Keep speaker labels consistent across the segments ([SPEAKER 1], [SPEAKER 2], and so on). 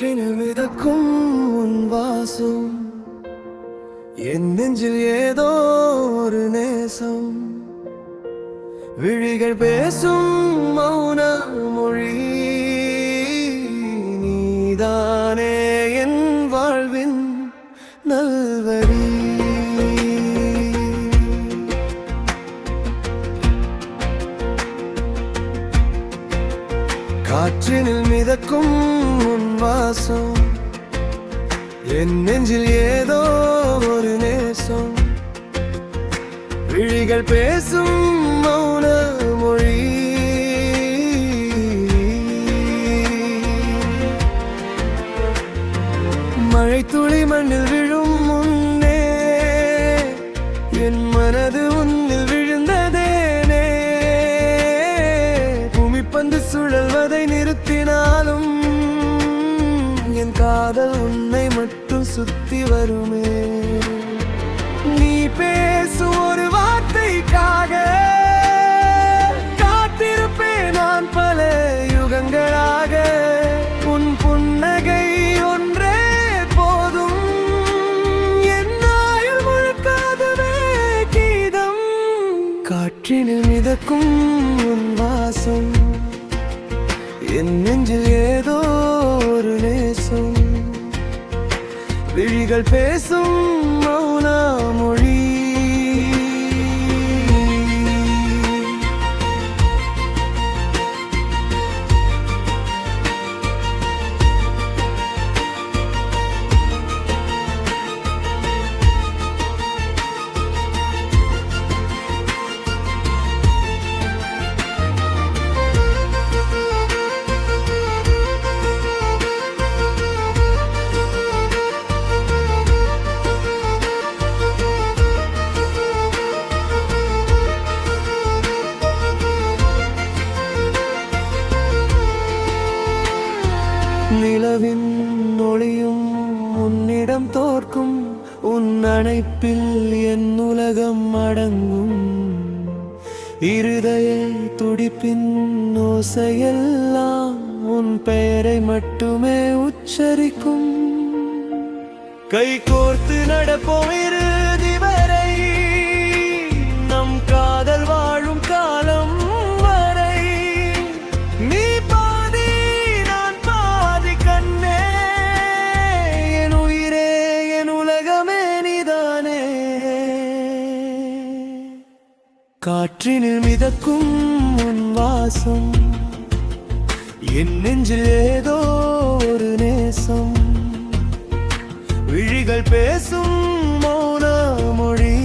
[SPEAKER 1] காற்றினில் மிதக்கும் உன் வாசம், என் நெஞ்சில் ஏதோ ஒரு நேசம். விழிகள் பேசும் மௌன மொழி, நீதானே என் வாழ்வின் நல்வழி. காற்றினில் மிதக்கும் உன் வாசம், என் நெஞ்சில் ஏதோ ஒரு நேசம். விழிகள் பேசும் மௌன மொழி, மழை துளி மண்ணில் விழும் முன்னே என் மனது உன்னில் விழுந்ததேனே. பூமி பந்து சுழல்வதை நிறுத்தினாலும் என் காதல் உன்னை மட்டும் சுத்தி வருமே. நீ பேசும் ஒரு வார்த்தைக்காக காத்திருப்பேன் நான் பல யுகங்களாக. உன் புன்னகை ஒன்றே போதும், என் ஆயுள் முழுக்காதுவே கீதம். காற்றினில் மிதக்கும் உன் வாசம், என் நெஞ்சில் ஏதோ ஒரு நேசம். விழிகள் பேசும் மௌன மொழி. நிலவின் ஒளியும் உன்னிடம் தோற்கும், உன் அணைப்பில் என் உலகம் அடங்கும். இருதய துடிப்பின் ஓசையெல்லாம் உன் பெயரை மட்டுமே உச்சரிக்கும். கை கோர்த்து நடப்போம் இறுதி வரை, நம் காதல் வாழும் காலம் வரை. நீ பாதி நான் பாதி கண்ணே, என் உயிரே என் உலகமே நீதானே. காற்றினில் மிதக்கும் உன் வாசம், என் நெஞ்சில் ஏதோ ஒரு நேசம். விழிகள் பேசும் மௌன மொழி.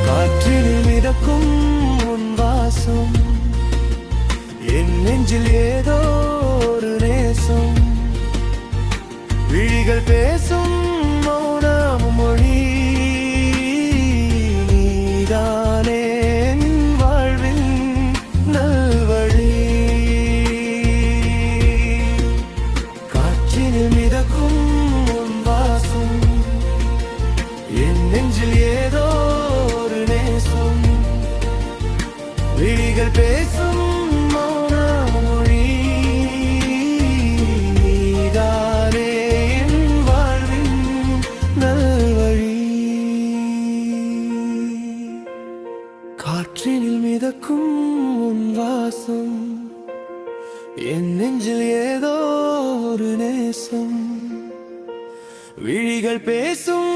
[SPEAKER 1] காற்றினில் மிதக்கும் உன் வாசம், என் நெஞ்சில் ஏதோ ஒரு நேசம். விழிகள் பேசும் மௌன மொழி. நீதானே என் வாழ்வின் நல்வழி. காற்றினில் மிதக்கும் உன் வாசம், என் நெஞ்சில் ஏதோ ஒரு நேசம். விழிகள் பேசும் மௌன மொழி. நீதானே என் வாழ்வின் நல்வழி. காற்றினில் மிதக்கும் உன் வாசம், என் நெஞ்சில் ஏதோ ஒரு நேசம். விழிகள் பேசும்